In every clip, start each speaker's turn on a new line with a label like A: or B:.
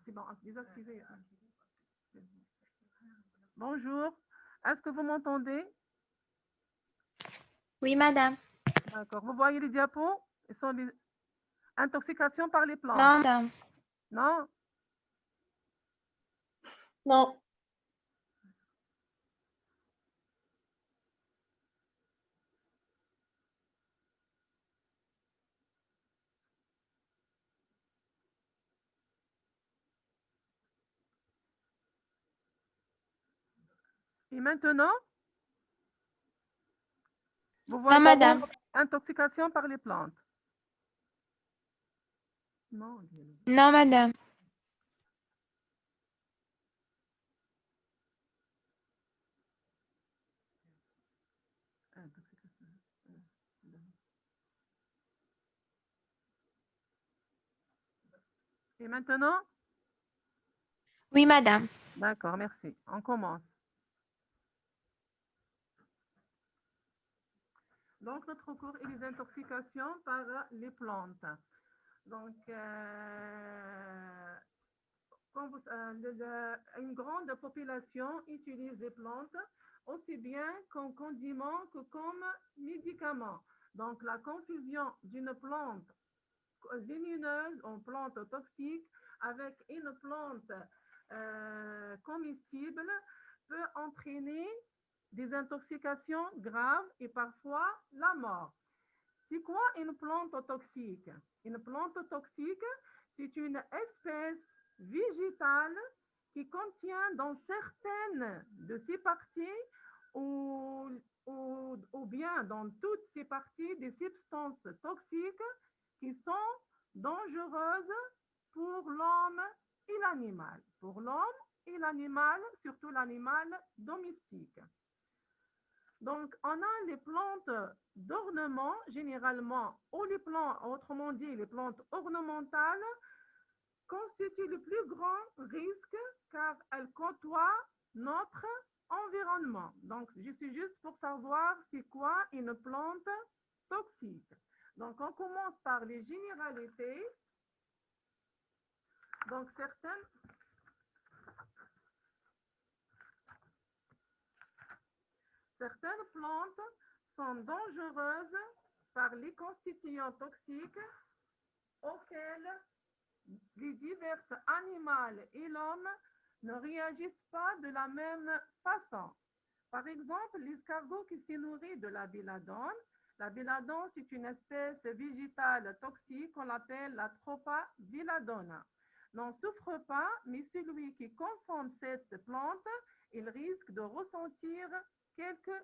A: C'est bon, désactivé. Bonjour. Est-ce que vous m'entendez?
B: Oui, madame.
A: D'accord. Vous voyez les diapos? Ils sont des intoxications par les plantes.
B: Non, madame.
A: Non?
C: Non.
A: Et maintenant, vous
B: Non,
A: voyez
B: madame.
A: intoxication par les plantes. Non.
B: Non, madame.
A: Et maintenant?
B: Oui, madame.
A: D'accord, merci. On commence. Donc, notre cours est les intoxications par les plantes. Donc, une grande population utilise les plantes aussi bien comme condiment que comme médicament. Donc, la confusion d'une plante vénéneuse en plante toxique avec une plante comestible peut entraîner des intoxications graves et parfois la mort. C'est quoi une plante toxique? Une plante toxique, c'est une espèce végétale qui contient dans certaines de ses parties ou bien dans toutes ses parties des substances toxiques qui sont dangereuses pour l'homme et l'animal. Pour l'homme et l'animal, surtout l'animal domestique. Donc, on a les plantes d'ornement, généralement, ou les plantes, autrement dit, les plantes ornementales, constituent le plus grand risque car elles côtoient notre environnement. Donc, je suis juste pour savoir c'est quoi une plante toxique. Donc, on commence par les généralités. Donc, certaines plantes sont dangereuses par les constituants toxiques auxquels les divers animaux et l'homme ne réagissent pas de la même façon. Par exemple, l'escargot qui se nourrit de la belladone. La belladone, c'est une espèce végétale toxique qu'on appelle la Tropa belladonna. N'en souffre pas, mais celui qui consomme cette plante, il risque de ressentir quelques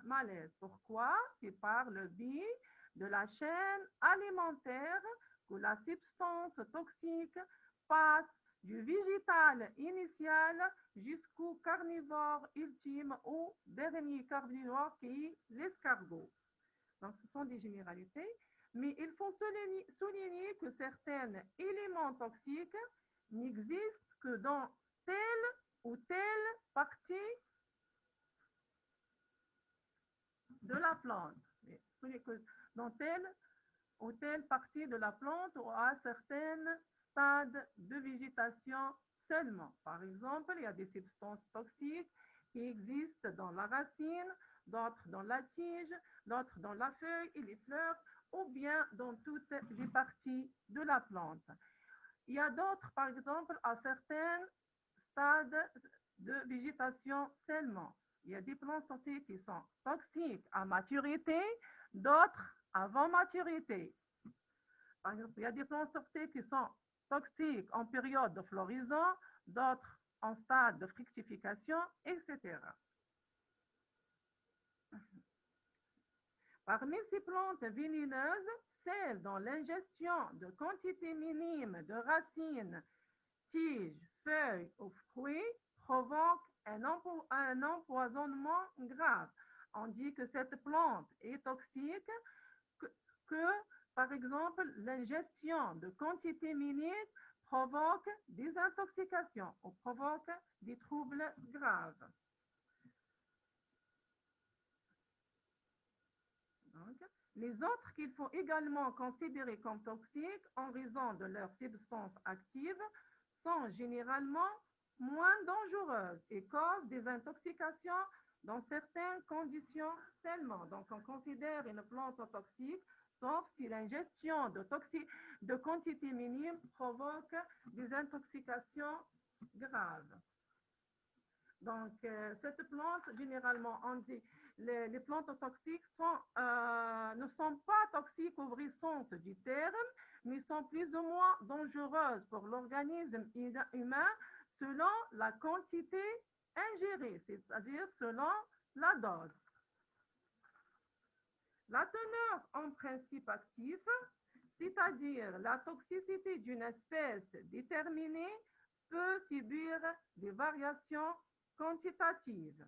A: malaises. Pourquoi? C'est par le biais de la chaîne alimentaire que la substance toxique passe du végétal initial jusqu'au carnivore ultime ou dernier carnivore qui est l'escargot. Donc, ce sont des généralités, mais il faut souligner que certains éléments toxiques n'existent que dans telle ou telle partie de la plante. Que dans telle ou telle partie de la plante ou à certains stades de végétation seulement. Par exemple, il y a des substances toxiques qui existent dans la racine, d'autres dans la tige, d'autres dans la feuille et les fleurs, ou bien dans toutes les parties de la plante. Il y a d'autres, par exemple, à certains stades de végétation seulement. Il y a des plantes qui sont toxiques à maturité, d'autres avant maturité. Par exemple, il y a des plantes qui sont toxiques en période de floraison, d'autres en stade de fructification, etc. Parmi ces plantes vénéneuses, celles dont l'ingestion de quantités minimes de racines, tiges, feuilles ou fruits provoque un empoisonnement grave. On dit que cette plante est toxique que par exemple, l'ingestion de quantités minimes provoque des intoxications ou provoque des troubles graves. Donc, les autres qu'il faut également considérer comme toxiques en raison de leur substance active sont généralement moins dangereuses et causent des intoxications dans certaines conditions seulement. Donc, on considère une plante toxique sauf si l'ingestion de quantités minimes provoque des intoxications graves. Donc, cette plante, généralement, on dit les plantes toxiques ne sont pas toxiques au vrai sens du terme, mais sont plus ou moins dangereuses pour l'organisme humain selon la quantité ingérée, c'est-à-dire selon la dose. La teneur en principe actif, c'est-à-dire la toxicité d'une espèce déterminée, peut subir des variations quantitatives.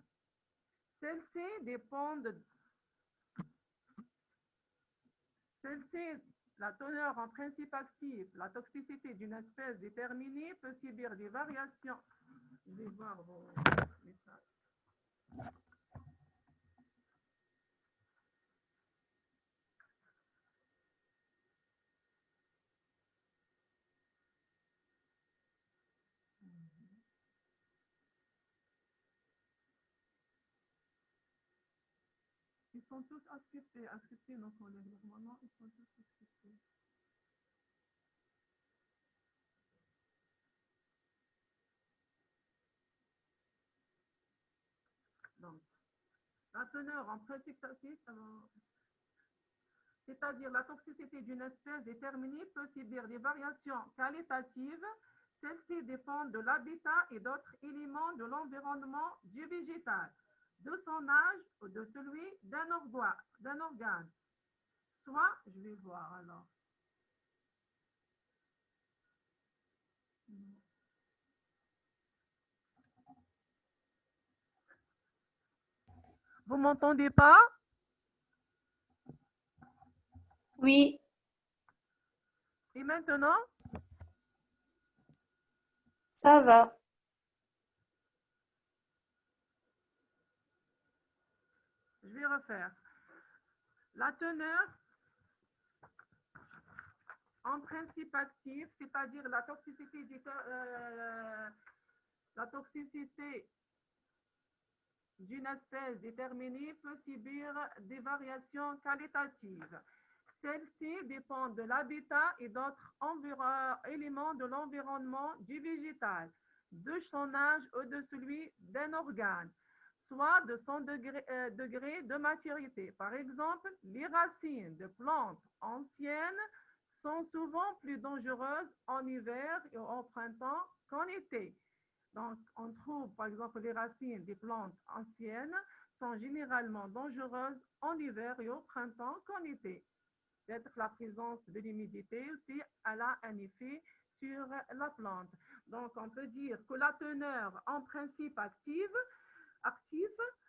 A: Celles-ci dépendent la teneur en principe actif, la toxicité d'une espèce déterminée peut subir des variations. Je vais voir vos messages. Ils sont tous acceptés nos collègues. Normalement, ils sont tous acceptés. Donc, la teneur en principe actif, c'est-à-dire la toxicité d'une espèce déterminée peut subir des variations qualitatives. Celles-ci dépendent de l'habitat et d'autres éléments de l'environnement du végétal, de son âge ou de celui d'un organe. Soit, je vais voir alors. Vous m'entendez pas?
C: Oui.
A: Et maintenant?
C: Ça va.
A: Je vais refaire. La teneur en principe actif, c'est-à-dire la toxicité d'une espèce déterminée peut subir des variations qualitatives. Celles-ci dépendent de l'habitat et d'autres éléments de l'environnement du végétal, de son âge ou de celui d'un organe, soit de son degré de maturité. Par exemple, les racines de plantes anciennes sont souvent plus dangereuses en hiver et au printemps qu'en été. Donc, on trouve, par exemple, les racines des plantes anciennes sont généralement dangereuses en hiver et au printemps qu'en été. Peut-être la présence de l'humidité aussi, elle a un effet sur la plante. Donc, on peut dire que la teneur en principe active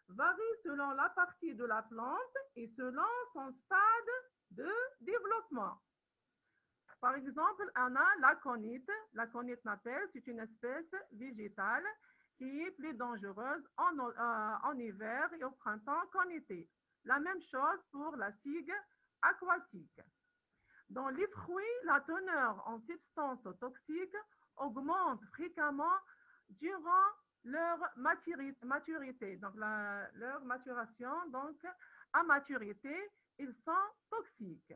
A: varie selon la partie de la plante et selon son stade de développement. Par exemple, on a l'aconite. L'aconite napelle, c'est une espèce végétale qui est plus dangereuse en hiver et au printemps qu'en été. La même chose pour la cygue aquatique. Dans les fruits, la teneur en substances toxiques augmente fréquemment durant leur maturité. Donc, leur maturation, donc, à maturité, ils sont toxiques.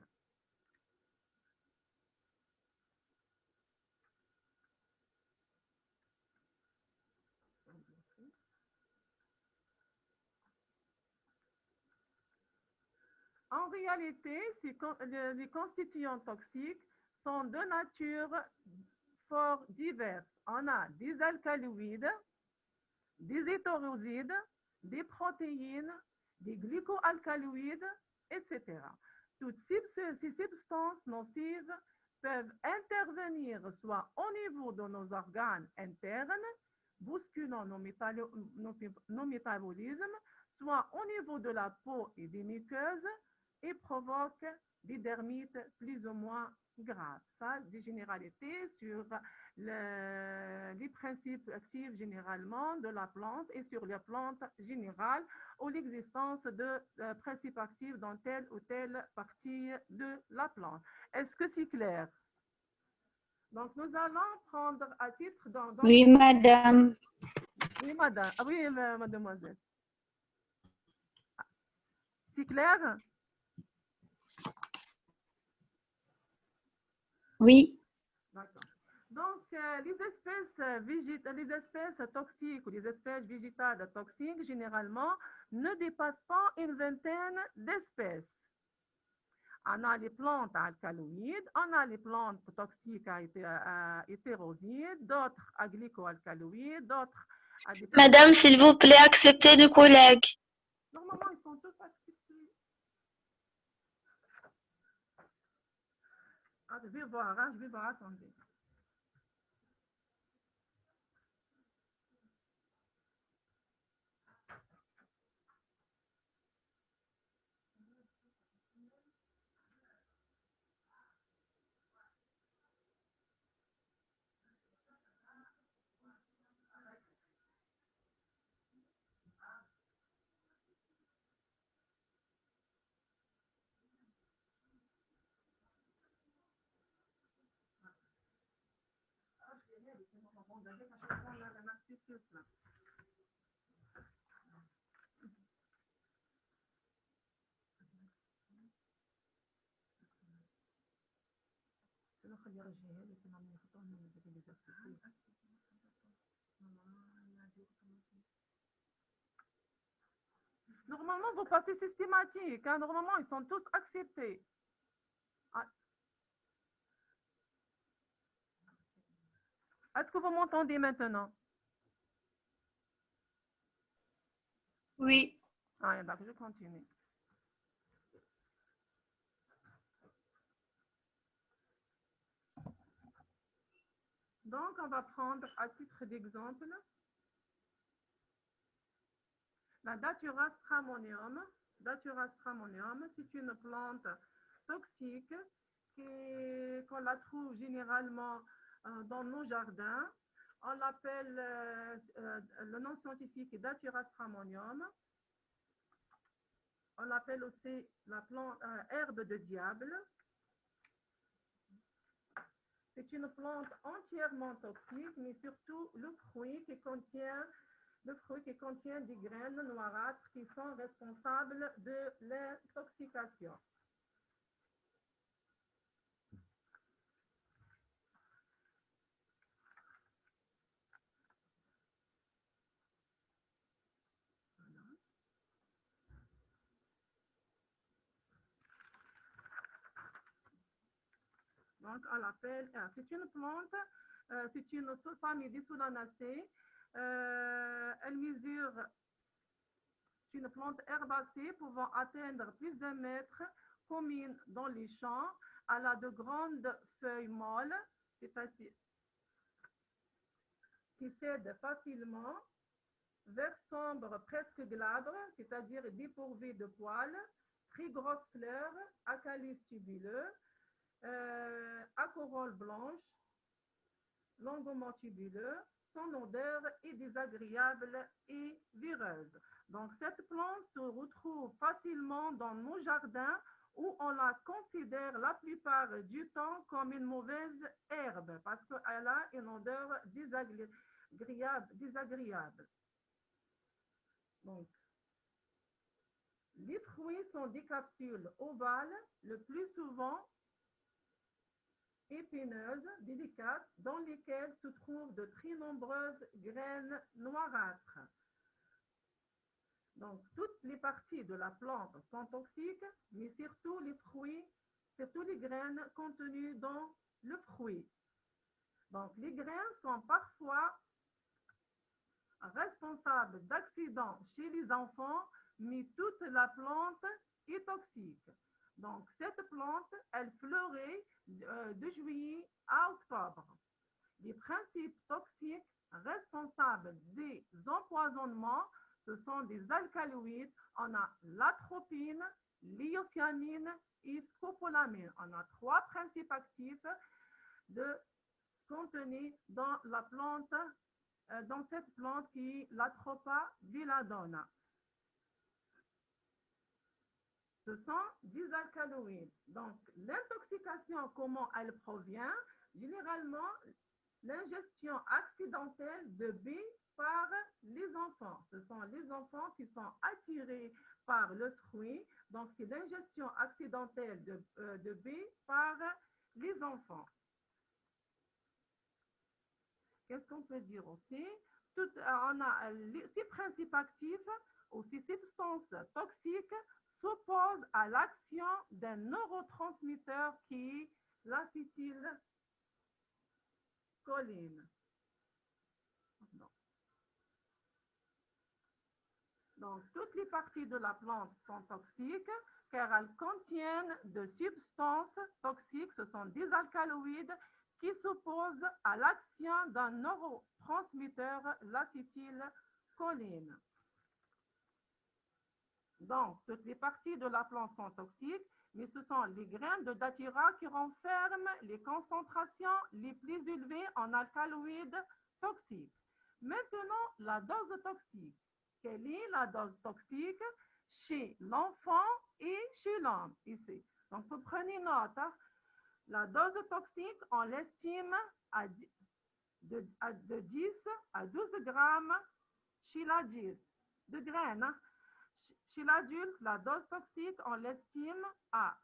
A: En réalité, les constituants toxiques sont de nature fort diverses. On a des alcaloïdes, des hétérosides, des protéines, des glycoalcaloïdes, etc. Toutes ces substances nocives peuvent intervenir soit au niveau de nos organes internes, bousculant nos métabolismes, soit au niveau de la peau et des muqueuses et provoquent des dermites plus ou moins graves. Ça, des généralités sur les principes actifs généralement de la plante et sur les plantes générales ou l'existence de principes actifs dans telle ou telle partie de la plante. Est-ce que c'est clair? Donc, nous allons prendre à titre
B: Oui, madame.
A: Oui, madame. Ah oui, mademoiselle. C'est clair?
B: Oui.
A: D'accord. Donc, les espèces toxiques ou les espèces végétales toxiques, généralement, ne dépassent pas une vingtaine d'espèces. On a les plantes alcaloïdes, on a les plantes toxiques à hétérosides, d'autres à glycoalcaloïdes, d'autres à des plantes...
B: Madame, s'il vous plaît, acceptez le collègue.
A: Normalement, ils sont tous acceptés. Ah, je vais voir, attendez. Normalement, vous passez systématique. Hein? Normalement, ils sont tous acceptés. Ah. Est-ce que vous m'entendez maintenant?
C: Oui.
A: Ah, d'accord, je continue. Donc, on va prendre à titre d'exemple la Datura stramonium. Datura stramonium, c'est une plante toxique qu'on la trouve généralement dans nos jardins. On l'appelle, le nom scientifique est Datura stramonium. On l'appelle aussi la plante herbe de diable. C'est une plante entièrement toxique, mais surtout le fruit qui contient des graines noirâtres qui sont responsables de l'intoxication. Donc, on l'appelle, c'est une plante, c'est une sous-famille des Solanacées. Elle mesure, c'est une plante herbacée pouvant atteindre plus d'un mètre, commune dans les champs. Elle a de grandes feuilles molles, c'est-à-dire qui cèdent facilement, vert sombre presque glabre, c'est-à-dire dépourvu de poils, très grosses fleurs, à calice tubuleux, à corolle blanche, longuement tubuleux, son odeur est désagréable et vireuse. Donc cette plante se retrouve facilement dans nos jardins où on la considère la plupart du temps comme une mauvaise herbe parce qu'elle a une odeur désagréable. Donc, les fruits sont des capsules ovales, le plus souvent épineuses, délicates, dans lesquelles se trouvent de très nombreuses graines noirâtres. Donc, toutes les parties de la plante sont toxiques, mais surtout les fruits, surtout les graines contenues dans le fruit. Donc, les graines sont parfois responsables d'accidents chez les enfants, mais toute la plante est toxique. Donc, cette plante, elle fleurit de juillet à octobre. Les principes toxiques responsables des empoisonnements, ce sont des alcaloïdes. On a l'atropine, l'hyoscyamine et scopolamine. On a trois principes actifs de contenus dans la plante, dans cette plante qui est l'Atropa belladonna. Ce sont des alcaloïdes. Donc, l'intoxication, comment elle provient? généralement l'ingestion accidentelle de B par les enfants. Ce sont les enfants qui sont attirés par le fruit. Donc, c'est l'ingestion accidentelle de B par les enfants. Qu'est-ce qu'on peut dire aussi? On a ces principes actifs ou ces substances toxiques s'opposent à l'action d'un neurotransmetteur qui est l'acétylcholine. Donc, toutes les parties de la plante sont toxiques car elles contiennent de substances toxiques, ce sont des alcaloïdes qui s'opposent à l'action d'un neurotransmetteur, l'acétylcholine. Donc, toutes les parties de la plante sont toxiques, mais ce sont les graines de datura qui renferment les concentrations les plus élevées en alcaloïdes toxiques. Maintenant, la dose toxique. Quelle est la dose toxique chez l'enfant et chez l'homme ici? Donc, vous prenez note. Hein? La dose toxique, on l'estime de 10 à 12 grammes chez l'adulte de graines. Hein? Chez l'adulte, la dose toxique, on l'estime à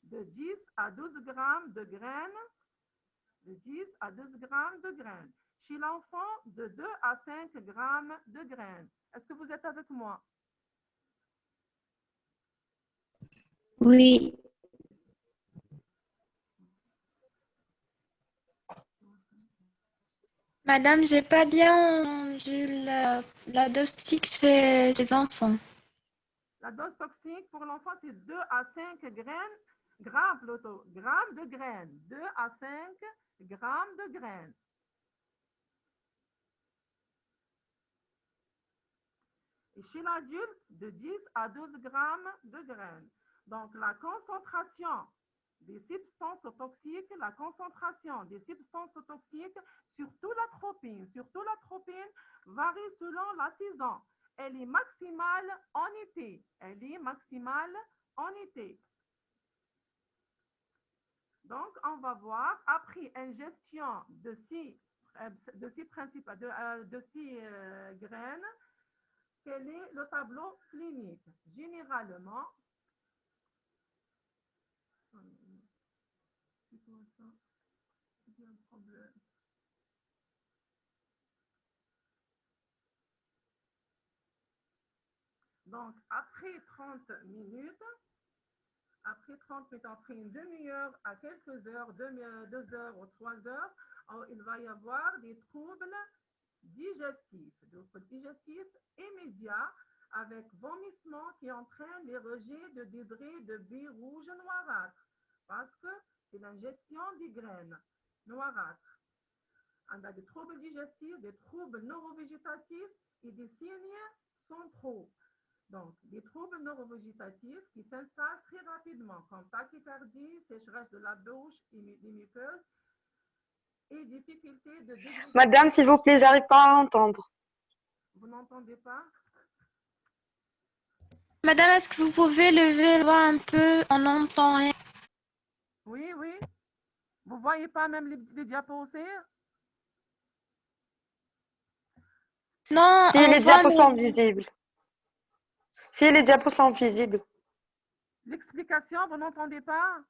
A: de 10 à 12 grammes de graines, de 10 à 12 grammes de graines. Chez l'enfant, de 2 à 5 grammes de graines. Est-ce que vous êtes avec moi?
B: Oui.
D: Madame, j'ai pas bien entendu la dose toxique chez les enfants.
A: La dose toxique pour l'enfant, c'est 2 à 5 graines, grammes plutôt, grammes de graines. 2 à 5 grammes de graines. Et chez l'adulte, de 10 à 12 grammes de graines. Donc, la concentration des substances toxiques, surtout la tropine, varie selon la saison. Elle est maximale en été. Donc, on va voir, après ingestion de ces graines, quel est le tableau clinique? Généralement, donc après 30 minutes, après une demi-heure à quelques heures, 2 heures ou 3 heures, il va y avoir des troubles digestifs immédiats avec vomissement qui entraîne les rejets de débris de billes rouges noirâtres parce que c'est l'ingestion des graines noirâtres. On a des troubles digestifs, des troubles neurovégétatifs et des signes centraux. Donc, des troubles neurovégétatifs qui s'installent très rapidement, comme tachycardie, sécheresse de la bouche et des muqueuses, et difficulté de déglution.
E: Madame, s'il vous plaît, j'arrive pas à entendre.
A: Vous n'entendez pas?
D: Madame, est-ce que vous pouvez lever la voix un peu? On n'entend rien.
A: Oui. Vous voyez pas même les diapos aussi?
D: Non,
E: Si
D: on
E: les
D: voit
E: diapos sont visibles. Si les diapos sont visibles.
A: L'explication, vous n'entendez pas?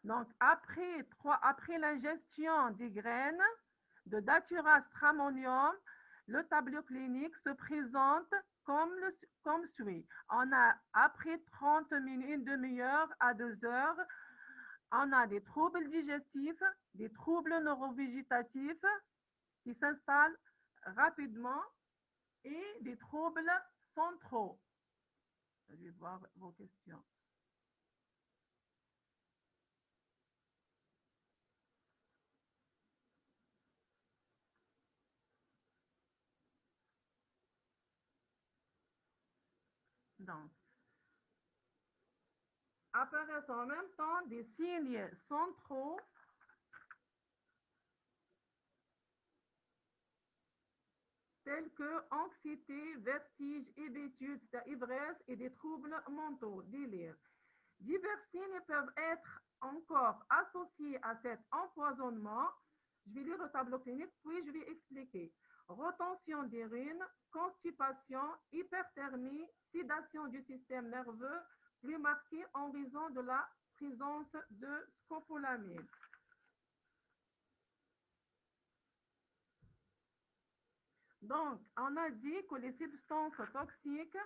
A: Donc, après l'ingestion des graines de Datura stramonium, le tableau clinique se présente comme suit. On a, après 30 minutes, une demi-heure à 2 heures, on a des troubles digestifs, des troubles neurovégétatifs qui s'installent rapidement et des troubles centraux. Je vais voir vos questions. Donc, apparaissent en même temps des signes centraux tels que anxiété, vertige, hébétude, ivresse et des troubles mentaux, délire. Divers signes peuvent être encore associés à cet empoisonnement. Je vais lire le tableau clinique, puis je vais expliquer. Retention d'urine, constipation, hyperthermie, sédation du système nerveux, plus marquée en raison de la présence de scopolamine. Donc, on a dit que les substances toxiques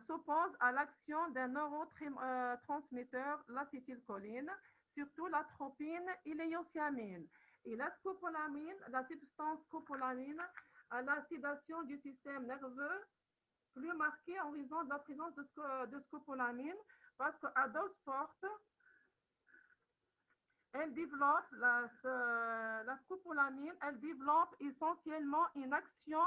A: s'opposent à l'action d'un neurotransmetteur, l'acétylcholine, surtout l'atropine et l'hyoscyamine. Et la scopolamine, la substance scopolamine, a la sédation du système nerveux plus marquée en raison de la présence de scopolamine, parce qu'à dose forte, elle développe, la scopolamine, elle développe essentiellement une action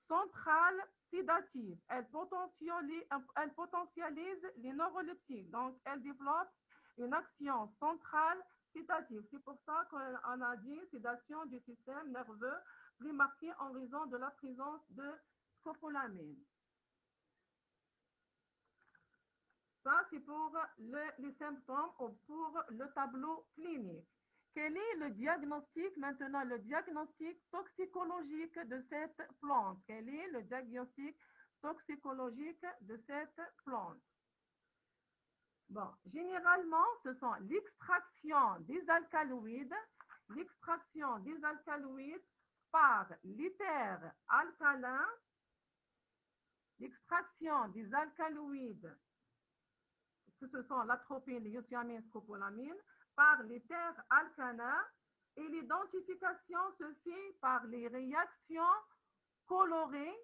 A: centrale sédative. Elle potentialise les neuroleptiques. Donc, elle développe une action centrale sédative. C'est pour ça qu'on a dit sédation du système nerveux plus marquée en raison de la présence de scopolamine. Ça, c'est pour les symptômes ou pour le tableau clinique. Quel est le diagnostic maintenant, le diagnostic toxicologique de cette plante? Quel est le diagnostic toxicologique de cette plante? Bon, généralement, ce sont l'extraction des alcaloïdes par l'éther alcalin, l'extraction des alcaloïdes, que ce sont l'atropine, l'hyoscyamine, scopolamine, par l'éther alcalin, et l'identification se fait par les réactions colorées.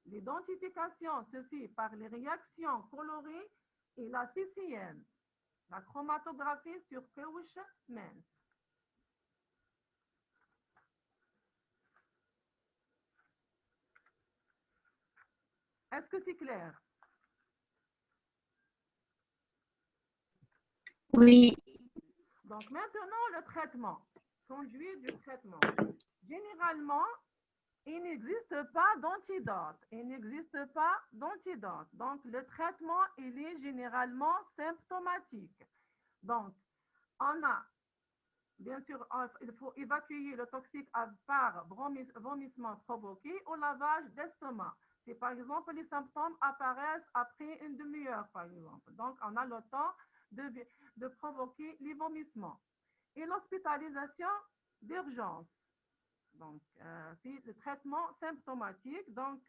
A: L'identification se fait par les réactions colorées et la CCM, la chromatographie sur couche mince. Est-ce que c'est clair?
B: Oui.
A: Donc maintenant, le traitement, conduite du traitement. Généralement, il n'existe pas d'antidote. Donc, le traitement, il est généralement symptomatique. Donc, on a, bien sûr, il faut évacuer le toxique par vomissement provoqué ou lavage d'estomac. Si, par exemple, les symptômes apparaissent après une demi-heure, par exemple. Donc, on a le temps de provoquer les vomissements. Et l'hospitalisation d'urgence. Donc, c'est le traitement symptomatique, donc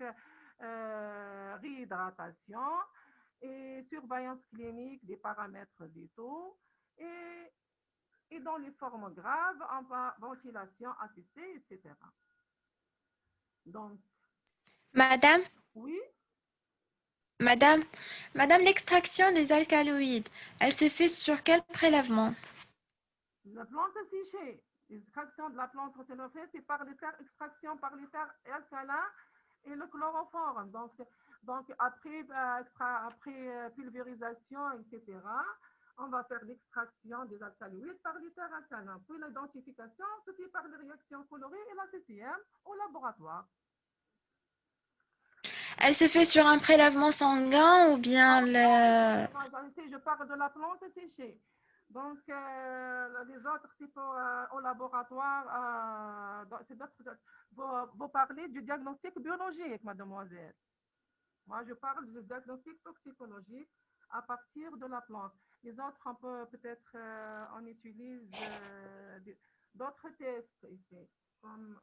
A: réhydratation et surveillance clinique des paramètres vitaux. Et dans les formes graves, on va ventilation assistée, etc. Donc,
D: Madame,
A: oui,
D: Madame, l'extraction des alcaloïdes, elle se fait sur quel prélèvement?
A: la plante séchée, l'extraction de la plante séchée, c'est par extraction par l'éther alcalin et le chloroforme. Donc après pulvérisation, etc., on va faire l'extraction des alcaloïdes par l'éther alcalin. Puis l'identification se fait par les réactions colorées et la CCM au laboratoire.
D: Elle se fait sur un prélèvement sanguin ou bien le...
A: Je parle de la plante séchée. Donc, les autres, c'est au laboratoire. Vous parlez du diagnostic biologique, mademoiselle. Moi, je parle du diagnostic toxicologique à partir de la plante. Les autres, on peut peut-être, on utilise d'autres tests ici, comme,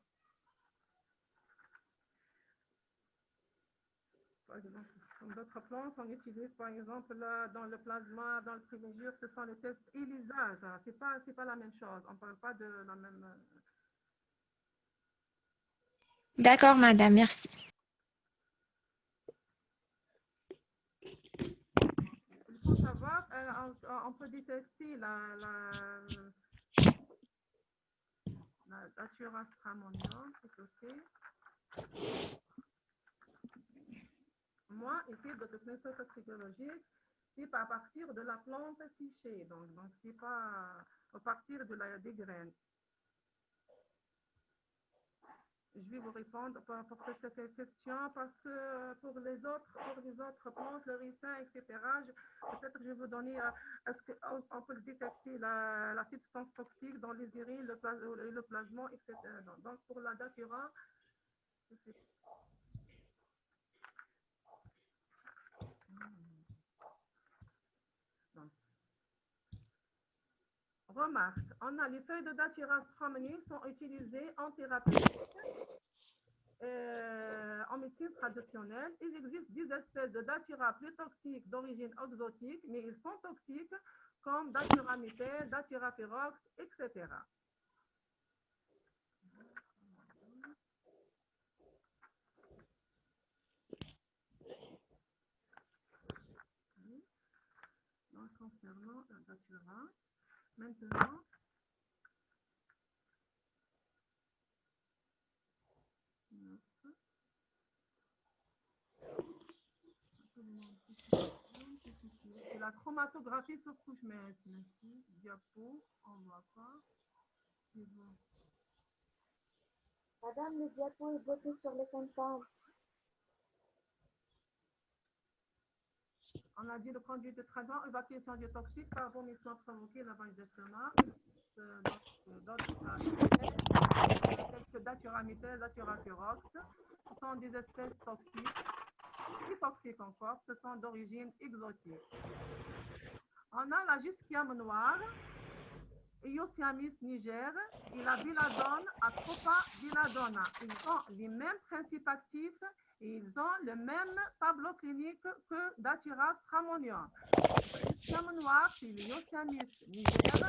A: par exemple, d'autres plantes, on utilise par exemple dans le plasma, dans le privilégié, ce sont les tests ELISA. C'est pas la même chose. On ne parle pas de la même.
D: D'accord, madame, merci.
A: Il faut savoir, on peut détecter la surastramonium, c'est aussi. Moi, ici, de technicien toxicologique, c'est à partir de la plante séchée. Donc c'est pas à partir des graines. Je vais vous répondre pour cette question parce que pour les autres plantes, le ricin, etc., peut-être je vais vous donner, est-ce qu'on peut détecter la substance toxique dans les urines, le plasma, etc. Donc, pour la datura, je sais. Donc, remarque, on a les feuilles de datura stramonique sont utilisées en thérapie. En médecine traditionnelle, il existe des espèces de datura plus toxiques d'origine exotique, mais ils sont toxiques comme datura mitel, datura ferox, etc. Donc, concernant la datura, maintenant, c'est la chromatographie sur couche mètre. Diapo, on voit pas.
F: Madame, le diapo est bloqué sur les symptômes.
A: On a dit le conduit de traitement, évacuation du toxique par vomissement provoqué, lavage d'estomac, d'autres tels que datura mitel, datura ferox. Ce sont des espèces toxiques, plus toxiques encore, ce sont d'origine exotique. On a la jusquiame noire, Eosciamis niger, et la belladone, Atropa belladonna. Ils ont les mêmes principes actifs et ils ont le même tableau clinique que Datura stramonium. La jusquiame noire, c'est l'Eosciamis niger.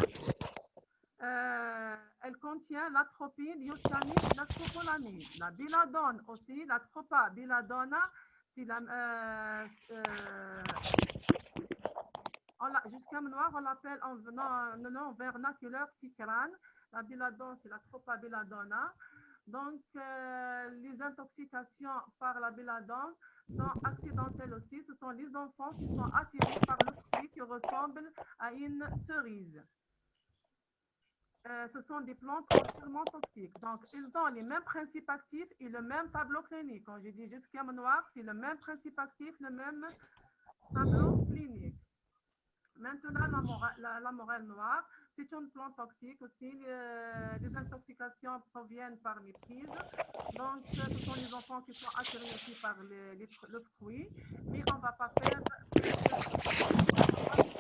A: Elle contient l'atropine, l'Eosciamis, l'acropolamine. La belladone aussi, l'Atropa belladonna, c'est la jusquiame noire, on l'appelle en nom vernaculaire cicrane. La belladone, c'est la Tropa belladonna. Donc, les intoxications par la belladone sont accidentelles aussi. Ce sont les enfants qui sont attirés par le fruit qui ressemble à une cerise. Ce sont des plantes entièrement toxiques. Donc, ils ont les mêmes principes actifs et le même tableau clinique. Quand je dis jusquiame noire, c'est le même principe actif, le même tableau clinique. Maintenant, la morelle noire, c'est une plante toxique aussi. Les intoxications proviennent par méprise. Donc, ce sont les enfants qui sont attirés aussi par le fruit. Mais on ne va pas faire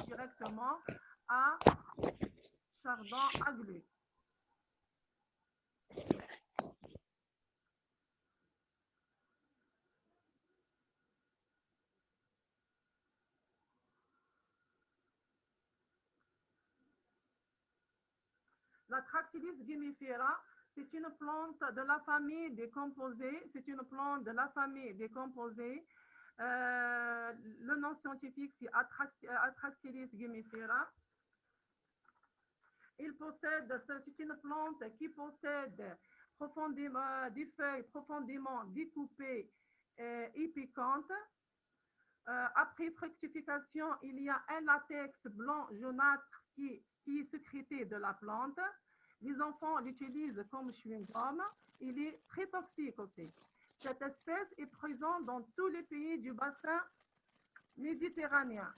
A: directement à chardon aglu. La Tractylis gumifera, c'est une plante de la famille des composés. C'est une plante de la famille des composés. Le nom scientifique, c'est Atractylis gumifera. C'est une plante qui possède profondément des feuilles profondément découpées et piquantes. Après fructification, il y a un latex blanc jaunâtre qui est sécrété de la plante. Les enfants l'utilisent comme chewing-gum. Il est très toxique aussi. Cette espèce est présente dans tous les pays du bassin méditerranéen.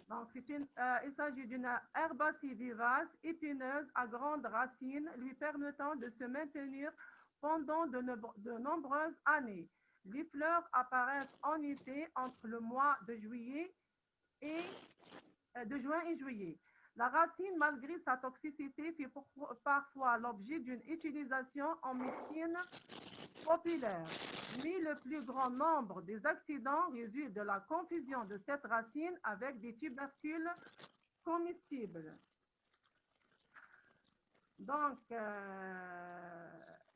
A: Donc, il s'agit d'une herbacée vivace, épineuse, à grandes racines, lui permettant de se maintenir pendant de nombreuses années. Les fleurs apparaissent en été entre le mois de juin et juillet. La racine, malgré sa toxicité, fait parfois l'objet d'une utilisation en médecine populaire. Mais le plus grand nombre des accidents résultent de la confusion de cette racine avec des tubercules comestibles. Donc,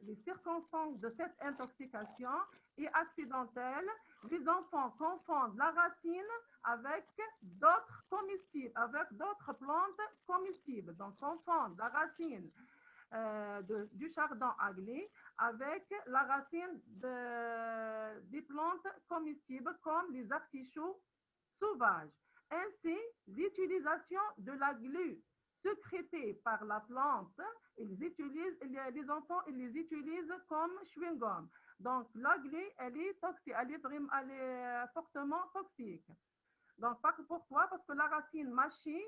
A: les circonstances de cette intoxication est accidentelle. Les enfants confondent la racine avec d'autres comestibles, avec d'autres plantes comestibles. Donc, confondent la racine du chardon agli avec la racine des plantes comestibles comme les artichauts sauvages. Ainsi, l'utilisation de la glu sécrétée par la plante, les enfants ils les utilisent comme chewing-gum. Donc, la glu, elle est toxique, elle est fortement toxique. Donc, pourquoi? Parce que la racine mâchée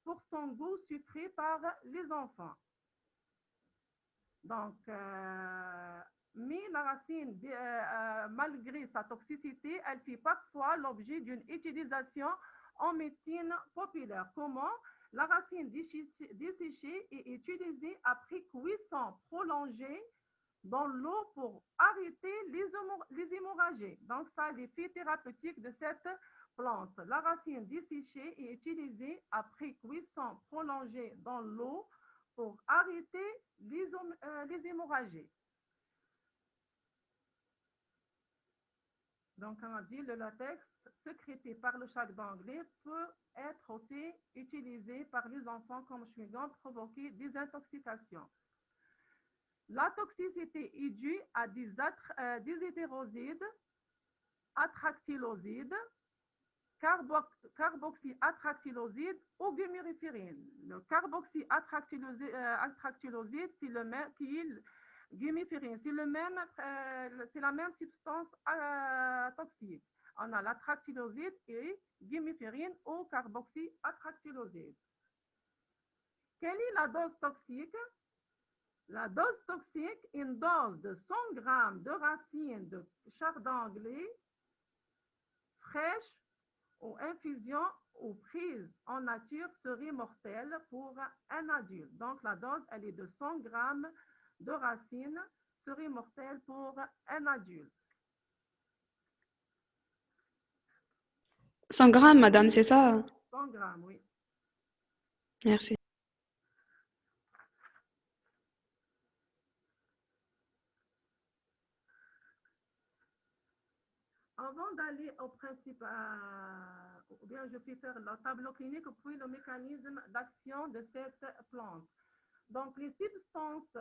A: pour son goût sucré par les enfants. Donc, mais la racine, malgré sa toxicité, elle fait parfois l'objet d'une utilisation en médecine populaire. Comment? La racine desséchée est utilisée après cuisson prolongée dans l'eau pour arrêter les hémorragies. Donc, ça, l'effet thérapeutique de cette plante. La racine desséchée est utilisée après cuisson prolongée dans l'eau pour arrêter les hémorragies. Donc, on a dit le latex sécrété par le chac d'anglais peut être aussi utilisé par les enfants comme chewing-gum, provoquer des intoxications. La toxicité est due à des hétérosides, attractylosides, carboxyattractyloside ou gumiférine. Le carboxyattractyloside, c'est le même gumiférine, c'est la même substance toxique. On a l'attractyloside et gumiférine ou carboxyattractyloside. Quelle est la dose toxique? La dose toxique, une dose de 100 g de racines de chardon anglais fraîche ou infusion ou prise en nature serait mortelle pour un adulte. Donc, la dose, elle est de 100 g de racines serait mortelle pour un adulte.
G: 100 grammes, madame, c'est ça?
A: 100 grammes, oui.
G: Merci.
A: Avant d'aller au principe, ou bien je peux faire le tableau clinique, puis le mécanisme d'action de cette plante. Donc, les substances,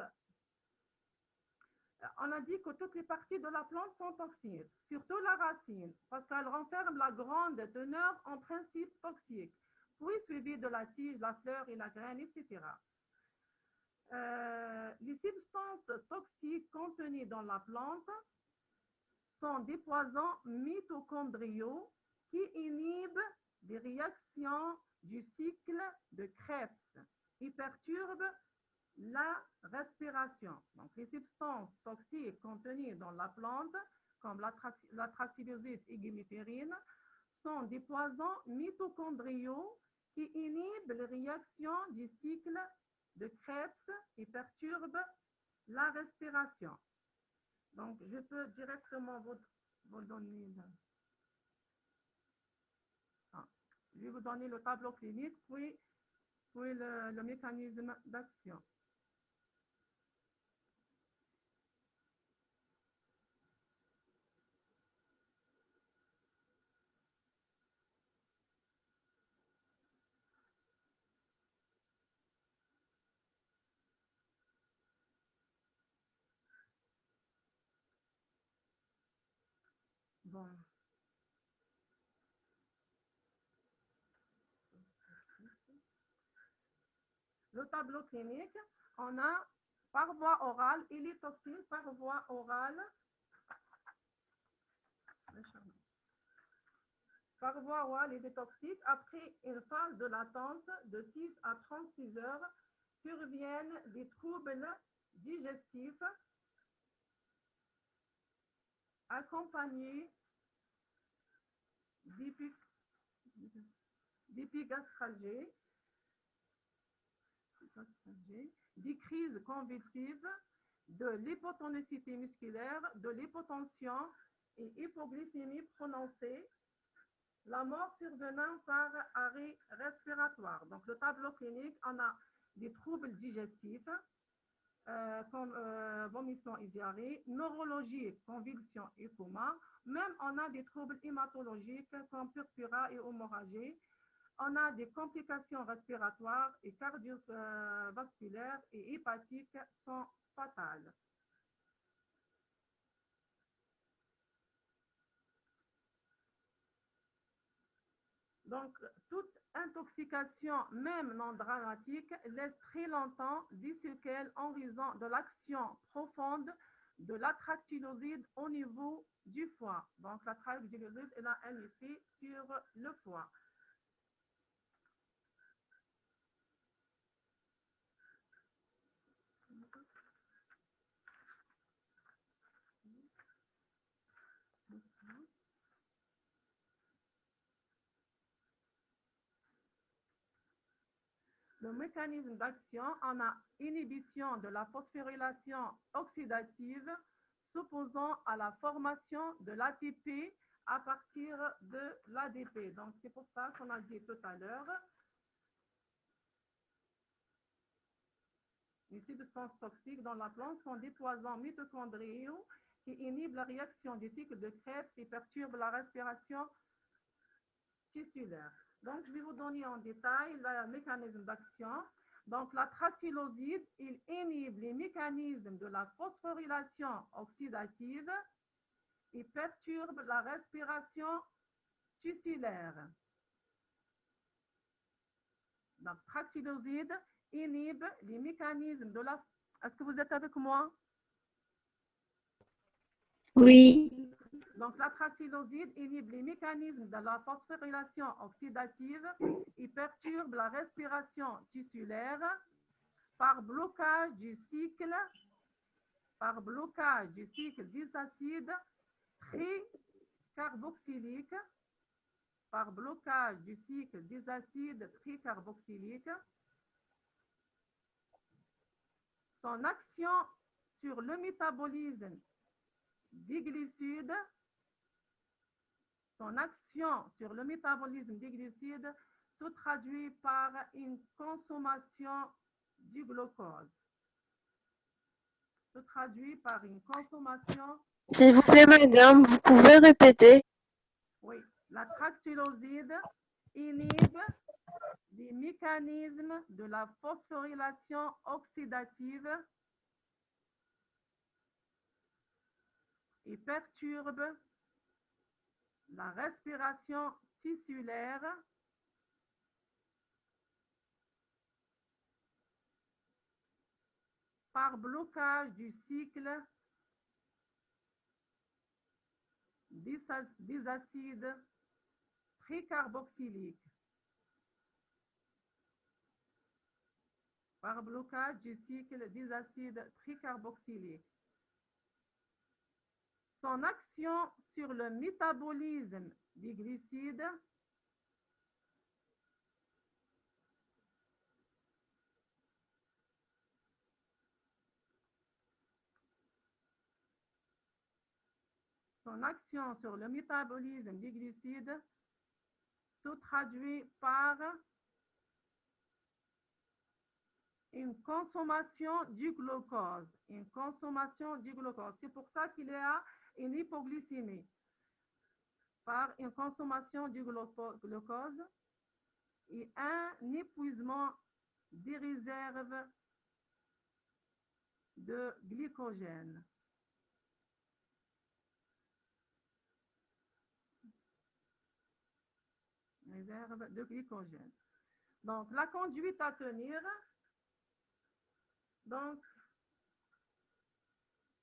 A: on a dit que toutes les parties de la plante sont toxiques, surtout la racine, parce qu'elle renferme la grande teneur en principe toxique, puis suivi de la tige, la fleur et la graine, etc. Les substances toxiques contenues dans la plante sont des poisons mitochondriaux qui inhibent les réactions du cycle de Krebs et perturbent la respiration. Donc, les substances toxiques contenues dans la plante, comme l'attractyloside et gumiférine, sont des poisons mitochondriaux qui inhibent les réactions du cycle de Krebs et perturbent la respiration. Donc, je peux directement vous donner je vais vous donner le tableau clinique, puis le mécanisme d'action. Bon. Le tableau clinique, on a par voie orale, il est toxique par voie orale. Par voie orale, il est toxique. Après une phase de latence de 6 à 36 heures, surviennent des troubles digestifs accompagnés d'épigastralgie, des crises convulsives, de l'hypotonicité musculaire, de l'hypotension et hypoglycémie prononcée, la mort survenant par arrêt respiratoire. Donc, le tableau clinique, on a des troubles digestifs, comme vomissement et diarrhée, neurologie, convulsions et coma. Même on a des troubles hématologiques comme purpura et hémorragie. On a des complications respiratoires et cardiovasculaires et hépatiques sont fatales. Donc, toute intoxication, même non dramatique, laisse très longtemps des séquelles en raison de l'action profonde de l'atractyloside au niveau du foie. Donc, l'atractyloside a un effet sur le foie. Le mécanisme d'action en a inhibition de la phosphorylation oxydative s'opposant à la formation de l'ATP à partir de l'ADP. Donc, c'est pour ça qu'on a dit tout à l'heure. Les substances toxiques dans la plante sont des poisons mitochondriaux qui inhibent la réaction du cycle de Krebs et perturbent la respiration tissulaire. Donc, je vais vous donner en détail le mécanisme d'action. Donc, la tractyloside, il inhibe les mécanismes de la phosphorylation oxydative et perturbe la respiration tissulaire. Donc, tractyloside inhibe les mécanismes de la... Est-ce que vous êtes avec moi?
B: Oui.
A: Donc, la tractyloside inhibe les mécanismes de la phosphorylation oxydative et perturbe la respiration tissulaire par blocage du cycle des acides tricarboxyliques, Son action sur le métabolisme des glucides se traduit par une consommation du glucose.
H: S'il vous plaît, madame, vous pouvez répéter?
A: Oui, la tractyloside inhibe les mécanismes de la phosphorylation oxydative et perturbe la respiration tissulaire par blocage du cycle des acides tricarboxyliques. Son action sur le métabolisme des glucides se traduit par une consommation du glucose. C'est pour ça qu'il y a une hypoglycémie. Par une consommation du glucose et un épuisement des réserves de glycogène. Donc, la conduite à tenir. Donc,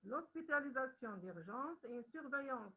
A: l'hospitalisation d'urgence et une surveillance